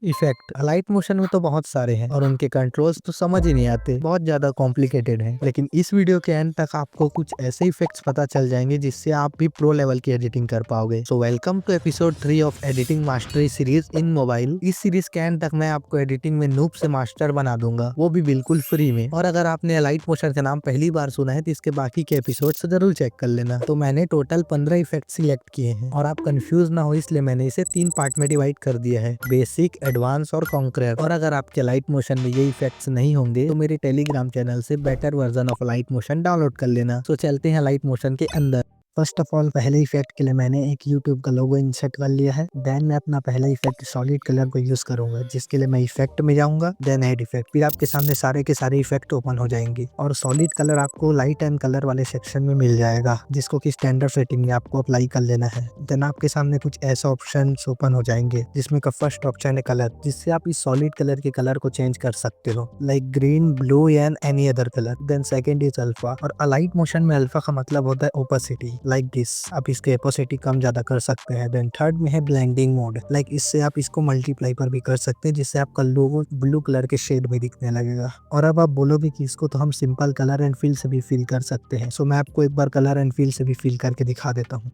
Effect light motion में तो बहुत सारे हैं और उनके कंट्रोल्स तो समझ ही नहीं आते, बहुत ज्यादा कॉम्प्लिकेटेड हैं। लेकिन इस वीडियो के एंड तक आपको कुछ ऐसे इफेक्ट्स पता चल जाएंगे जिससे आप भी प्रो लेवल की एडिटिंग कर पाओगे। So welcome to episode 3 of editing mastery series in mobile. इस सीरीज के एंड तक मैं आपको एडिटिंग में नूब से मास्टर बना दूंगा, वो भी बिल्कुल फ्री में। और अगर आपने लाइट मोशन का नाम पहली बार सुना है तो इसके बाकी के एपिसोड जरूर चेक कर लेना। तो मैंने टोटल 15 इफेक्ट सिलेक्ट किए हैं और आप कंफ्यूज ना हो इसलिए मैंने इसे 3 पार्ट में डिवाइड कर दिया है, बेसिक, एडवांस और कॉन्करर। और अगर आपके लाइट मोशन में ये इफेक्ट्स नहीं होंगे तो मेरे टेलीग्राम चैनल से better version of light motion download कर लेना। तो चलते हैं लाइट मोशन के अंदर। फर्स्ट ऑफ ऑल पहले इफेक्ट के लिए मैंने एक YouTube का लोगो इंसर्ट कर लिया है। देन मैं अपना पहला इफेक्ट सॉलिड कलर को यूज करूंगा, जिसके लिए मैं इफेक्ट में जाऊंगा, देन ऐड इफेक्ट। फिर आपके सामने सारे के सारे इफेक्ट ओपन हो जाएंगे और सॉलिड कलर आपको लाइट एंड कलर वाले सेक्शन में मिल जाएगा, जिसको कि स्टैंडर्ड सेटिंग में आपको अप्लाई कर लेना है। देन आपके सामने कुछ ऐसे ऑप्शन ओपन हो जाएंगे जिसमें का फर्स्ट ऑप्शन है कलर, जिससे आप इस सॉलिड कलर के कलर को चेंज कर सकते हो, like green, blue and any other colour. Then second is alpha, और लाइट मोशन में अल्फा का मतलब होता है ओपेसिटी, लाइक दिस। आप इसके ओपेसिटी कम ज्यादा कर सकते हैं। देन थर्ड में है ब्लेंडिंग मोड, लाइक इससे आप इसको मल्टीप्लाई पर भी कर सकते हैं, जिससे आपका लोगो ब्लू कलर के शेड में दिखने लगेगा। और अब आप बोलोगे कि इसको तो हम सिंपल कलर एंड फील से भी फील कर सकते हैं। सो मैं आपको एक बार कलर एंड फील से भी फील करके दिखा देता हूँ।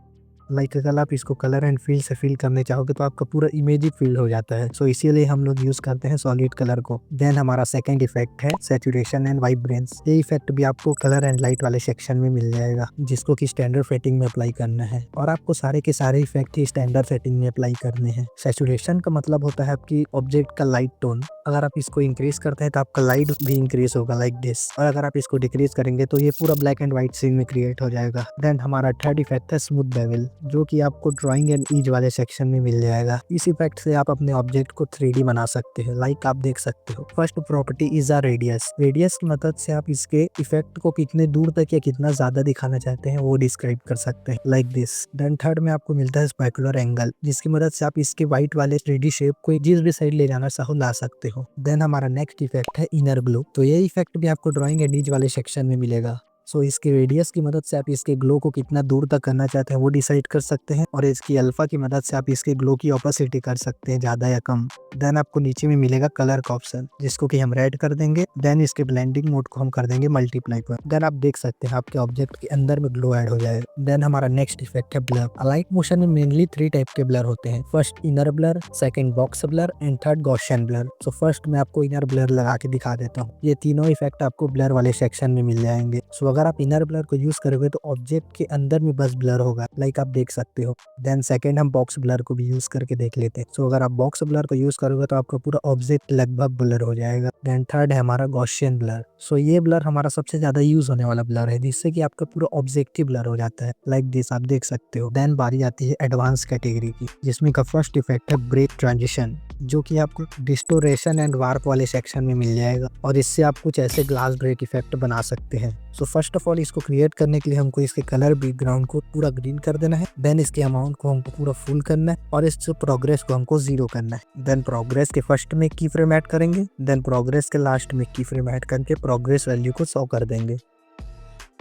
लाइक अगर आप इसको कलर एंड फील से फील करने चाहोगे तो आपका पूरा इमेज ही फील हो जाता है। सो इसीलिए हम लोग यूज करते हैं सॉलिड कलर को। देन हमारा सेकंड इफेक्ट है सैचुरेशन एंड वाइब्रेंस। ये इफेक्ट भी आपको कलर एंड लाइट वाले सेक्शन में मिल जाएगा, जिसको कि स्टैंडर्ड सेटिंग में अप्लाई करना है। और आपको सारे के सारे इफेक्ट ही स्टैंडर्ड सेटिंग में अप्लाई करने हैं। सैचुरेशन का मतलब होता है आपकी ऑब्जेक्ट का लाइट टोन। अगर आप इसको इंक्रीज करते हैं तो आपका लाइट भी इंक्रीज होगा, लाइक दिस। और अगर आप इसको डिक्रीज करेंगे तो ये पूरा ब्लैक एंड व्हाइट सीन में क्रिएट हो जाएगा। देन हमारा थर्ड इफेक्ट है स्मूथ बेवल, जो कि आपको ड्राइंग एंड ईज वाले सेक्शन में मिल जाएगा। इस इफेक्ट से आप अपने ऑब्जेक्ट को 3D बना सकते हैं, लाइक आप देख सकते हो। First property is a radius. Radius की मदद से आप इसके इफेक्ट को कितने दूर तक या कितना ज्यादा दिखाना चाहते हैं वो डिस्क्राइब कर सकते हैं, लाइक दिस। देन थर्ड में आपको मिलता है स्पेकुलर एंगल, जिसकी मदद से आप इसके व्हाइट वाले 3D शेप को जिस भी साइड ले जाना चाहो ला सकते हो। देन हमारा नेक्स्ट इफेक्ट है इनर ग्लो। तो ये इफेक्ट भी आपको ड्राइंग एंड ईज वाले सेक्शन में मिलेगा। सो इसके रेडियस की मदद से आप इसके ग्लो को कितना दूर तक करना चाहते हैं वो डिसाइड कर सकते हैं, और इसकी अल्फा की मदद से आप इसके ग्लो की ऑपोसिटी कर सकते हैं, ज्यादा या कम। देन आपको नीचे में मिलेगा कलर का ऑप्शन, जिसको कि हम रेड कर देंगे। देन इसके ब्लेंडिंग मोड को हम कर देंगे मल्टीप्लाई पर। देन आप देख सकते हैं आपके ऑब्जेक्ट के अंदर में ग्लो ऐड हो जाएगा। देन हमारा नेक्स्ट इफेक्ट है ब्लर। लाइट मोशन में मेनली 3 टाइप के ब्लर होते हैं। First inner blur, second box blur and third Gaussian blur. So first मैं आपको इनर ब्लर लगा के दिखा देता हूँ। ये तीनों इफेक्ट आपको ब्लर वाले सेक्शन में मिल जाएंगे। सो अगर आप इनर ब्लर को यूज करोगे तो ऑब्जेक्ट के अंदर में बस ब्लर होगा, लाइक आप देख सकते हो। देन सेकंड हम बॉक्स ब्लर को भी यूज करके देख लेते हैं। सो अगर आप बॉक्स ब्लर को यूज करोगे तो आपका पूरा ऑब्जेक्ट लगभग ब्लर हो जाएगा। देन थर्ड है हमारा गॉसियन ब्लर। सो ये ब्लर हमारा सबसे ज्यादा यूज होने वाला ब्लर है, जिससे कि आपका पूरा ऑब्जेक्ट ही ब्लर हो जाता है, लाइक दिस आप देख सकते हो। देन बारी आती है एडवांस कैटेगरी की, जिसमें का फर्स्ट इफेक्ट है ब्रेक ट्रांजिशन, जो कि आपको डिस्टोरेशन एंड वार्प वाले सेक्शन में मिल जाएगा। और इससे आप कुछ ऐसे ग्लास ब्रेक इफेक्ट बना सकते हैं। सो फर्स्ट ऑफ ऑल इसको क्रिएट करने के लिए हमको इसके कलर बैकग्राउंड को पूरा ग्रीन कर देना है। देन इसके अमाउंट को हमको पूरा फुल करना है और इस प्रोग्रेस को हमको 0 करना है। देन प्रोग्रेस के फर्स्ट में की फ्रेम ऐड करेंगे। देन प्रोग्रेस के लास्ट में की फ्रेम ऐड करके प्रोग्रेस वैल्यू को 100 कर देंगे।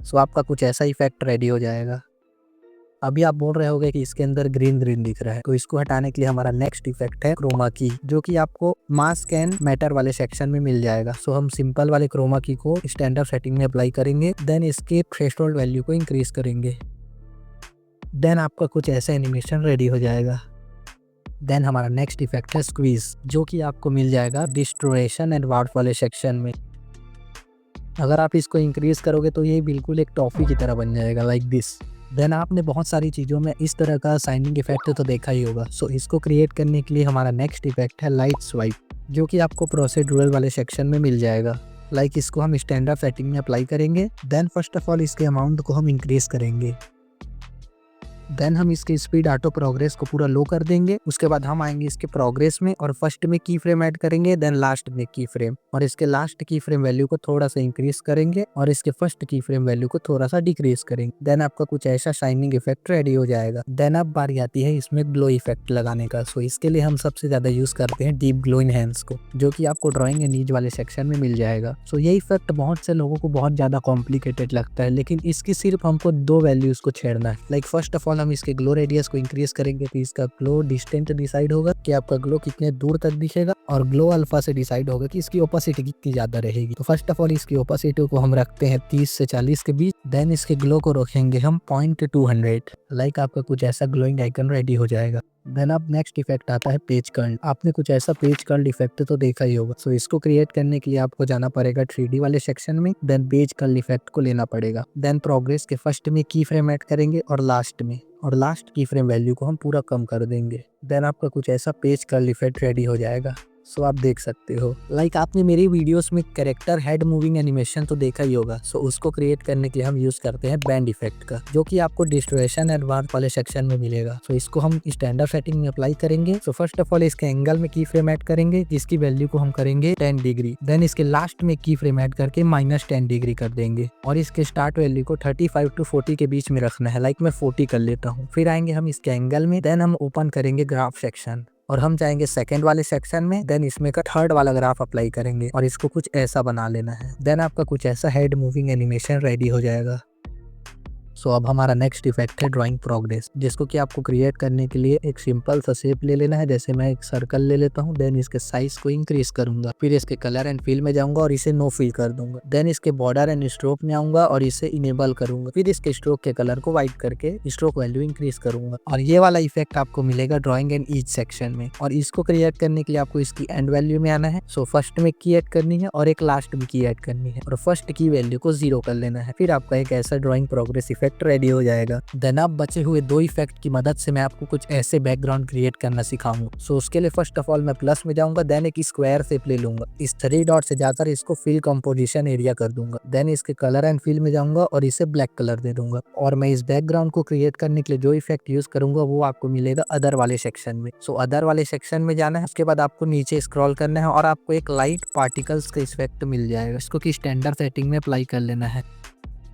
सो आपका कुछ ऐसा इफेक्ट रेडी हो जाएगा। अभी आप बोल रहे होगे कि इसके अंदर ग्रीन ग्रीन दिख रहा है, तो इसको हटाने के लिए हमारा नेक्स्ट इफेक्ट है क्रोमा की, जो कि आपको मास्क एंड मैटर वाले सेक्शन में मिल जाएगा। सो हम सिंपल वाले क्रोमा की को स्टैंडर्ड सेटिंग में अप्लाई करेंगे। देन इसके थ्रेशोल्ड वैल्यू को इंक्रीज करेंगे। देन आपका कुछ ऐसा एनिमेशन रेडी हो जाएगा। देन हमारा नेक्स्ट इफेक्ट है स्क्वीज, जो कि आपको मिल जाएगा डिस्टोरेशन एंड वार्प वाले सेक्शन में। अगर आप इसको इंक्रीज करोगे तो ये बिल्कुल एक टॉफी की तरह बन जाएगा, लाइक दिस। देन आपने बहुत सारी चीज़ों में इस तरह का शाइनिंग इफेक्ट तो देखा ही होगा। सो इसको क्रिएट करने के लिए हमारा नेक्स्ट इफेक्ट है लाइट स्वाइप, जो कि आपको प्रोसीड्यूरल वाले सेक्शन में मिल जाएगा। लाइक इसको हम स्टैंडर्ड सेटिंग में अप्लाई करेंगे। देन फर्स्ट ऑफ ऑल इसके अमाउंट को हम इंक्रीज करेंगे। देन हम इसके स्पीड ऑटो प्रोग्रेस को पूरा लो कर देंगे। उसके बाद हम आएंगे इसके प्रोग्रेस में और फर्स्ट में की फ्रेम ऐड करेंगे, देन लास्ट में की फ्रेम, और इसके लास्ट की फ्रेम वैल्यू को थोड़ा सा इंक्रीज करेंगे और इसके फर्स्ट की फ्रेम वैल्यू को थोड़ा सा डिक्रीज करेंगे। देन आपका कुछ ऐसा शाइनिंग इफेक्ट रेडी हो जाएगा। देन अब बारी आती है इसमें ग्लो इफेक्ट लगाने का। सो इसके लिए हम सबसे ज्यादा यूज करते हैं डीप ग्लो इनहैंस को, जो कि आपको ड्राइंग एंड ईज वाले सेक्शन में मिल जाएगा। सो ये इफेक्ट बहुत से लोगों को बहुत ज्यादा कॉम्प्लिकेटेड लगता है, लेकिन इसकी सिर्फ हमको 2 वैल्यूज को छेड़ना है। Like first of all all हम इसके ग्लो रेडियस को इंक्रीज करेंगे तो इसका ग्लो डिस्टेंट डिसाइड होगा कि आपका ग्लो कितने दूर तक दिखेगा, और ग्लो अल्फा से डिसाइड होगा कि इसकी ओपेसिटी कितनी ज्यादा रहेगी। तो फर्स्ट ऑफ ऑल इसकी ओपेसिटी को हम रखते हैं 30 से 40 के बीच। देन इसके ग्लो को रखेंगे हम 0.200। लाइक आपका कुछ ऐसा ग्लोइंग आइकन रेडी हो जाएगा। देन अब नेक्स्ट इफेक्ट आता है पेज कर्ल। आपने कुछ ऐसा पेज कर्ल इफेक्ट तो देखा ही होगा। सो इसको क्रिएट करने के लिए आपको जाना पड़ेगा 3D वाले सेक्शन में, देन पेज कर्ल इफेक्ट को लेना पड़ेगा। देन प्रोग्रेस के फर्स्ट में की फ्रेम ऐड करेंगे और लास्ट की फ्रेम वैल्यू को हम पूरा कम कर देंगे। देन आपका कुछ ऐसा पेज कर्ल इफेक्ट रेडी हो जाएगा। सो आप देख सकते हो, लाइक आपने मेरी वीडियोस में कैरेक्टर हेड मूविंग एनिमेशन तो देखा ही होगा। सो उसको क्रिएट करने के लिए हम यूज करते हैं बैंड इफेक्ट का, जो कि आपको डिस्टोरेशन एडवांस वाले सेक्शन में मिलेगा। सो इसको हम स्टैंडर्ड सेटिंग में अप्लाई करेंगे। सो फर्स्ट ऑफ ऑल इसके एंगल में की फ्रेम ऐड करेंगे, जिसकी वैल्यू को हम करेंगे 10 डिग्री। देन इसके लास्ट में की फ्रेम ऐड करके -10 डिग्री कर देंगे, और इसके स्टार्ट वैल्यू को 35 to 40 के बीच में रखना है। लाइक मैं 40 कर लेता हूँ। फिर आएंगे हम इसके एंगल में, देन हम ओपन करेंगे ग्राफ सेक्शन, और हम जाएंगे सेकंड वाले सेक्शन में। देन इसमें का थर्ड वाला ग्राफ अप्लाई करेंगे, और इसको कुछ ऐसा बना लेना है। देन आपका कुछ ऐसा हेड मूविंग एनिमेशन रेडी हो जाएगा। सो अब हमारा नेक्स्ट इफेक्ट है ड्राइंग प्रोग्रेस, जिसको कि आपको क्रिएट करने के लिए एक सिंपल सा शेप ले लेना है। जैसे मैं एक सर्कल ले लेता हूँ, देन इसके साइज को इंक्रीज करूंगा, फिर इसके कलर एंड फिल में जाऊंगा और इसे नो फिल कर दूंगा। देन इसके बॉर्डर एंड स्ट्रोक में आऊंगा और इसे इनेबल करूंगा, फिर इसके स्ट्रोक के कलर को व्हाइट करके स्ट्रोक वैल्यू इंक्रीज करूंगा। और ये वाला इफेक्ट आपको मिलेगा ड्रॉइंग एंड ईच सेक्शन में। और इसको क्रिएट करने के लिए आपको इसकी एंड वैल्यू में आना है। सो फर्स्ट में की ऐड करनी है और एक लास्ट में की ऐड करनी है, और फर्स्ट की वैल्यू को 0 कर लेना है। फिर आपका एक ऐसा ड्रॉइंग प्रोग्रेस इफेक्ट रेडी हो जाएगा। देन अब बचे हुए 2 इफेक्ट की मदद से मैं आपको कुछ ऐसे बैकग्राउंड क्रिएट करना सिखाऊंगा। सो उसके लिए फर्स्ट ऑफ ऑल मैं प्लस में जाऊंगा, देन एक स्क्वायर शेप ले लूंगा, इस 3 डॉट से जाकर इसको फिल कंपोजिशन एरिया कर दूंगा। देन इसके कलर एंड फिल में जाऊंगा और इसे ब्लैक कलर दे दूंगा। और मैं इस बैकग्राउंड को क्रिएट करने के लिए जो इफेक्ट यूज करूंगा वो आपको मिलेगा अदर वाले सेक्शन में। सो अदर वाले सेक्शन में जाना है, उसके बाद आपको नीचे स्क्रॉल करना है और आपको एक लाइट पार्टिकल्स का इफेक्ट मिल जाएगा। इसको की स्टैंडर्ड सेटिंग में अप्लाई कर लेना है।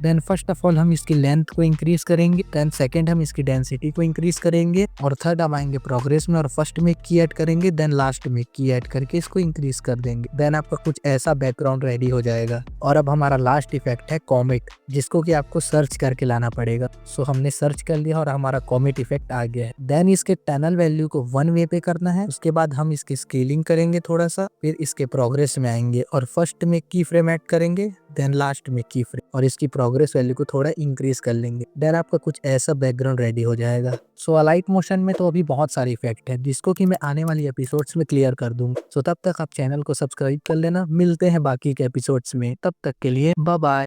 देन फर्स्ट ऑफ ऑल हम इसकी लेंथ को इंक्रीज करेंगे, देन सेकंड हम इसकी डेंसिटी को इंक्रीज करेंगे, और थर्ड हम आएंगे प्रोग्रेस में और फर्स्ट में की ऐड करेंगे, देन लास्ट में की ऐड करके इसको इंक्रीज कर देंगे। देन आपका कुछ ऐसा बैकग्राउंड रेडी हो जाएगा। और अब हमारा लास्ट इफेक्ट है कॉमेट, जिसको कि आपको सर्च करके लाना पड़ेगा। सो हमने सर्च कर लिया और हमारा कॉमेट इफेक्ट आ गया है। देन इसके टनल वैल्यू को 1 वे पे करना है। उसके बाद हम इसकी स्केलिंग करेंगे थोड़ा सा, फिर इसके प्रोग्रेस में आएंगे और फर्स्ट में की फ्रेम ऐड करेंगे, देन लास्ट में की फ्रेम, और इसकी प्रोग्रेस वैल्यू को थोड़ा इंक्रीज कर लेंगे। देन आपका कुछ ऐसा बैकग्राउंड रेडी हो जाएगा। सो अलाइट मोशन में तो अभी बहुत सारे इफेक्ट है, जिसको कि मैं आने वाली एपिसोड्स में क्लियर कर दूंगा। सो तब तक आप चैनल को सब्सक्राइब कर लेना। मिलते हैं बाकी के एपिसोड्स में, तब तक के लिए बाय बाय।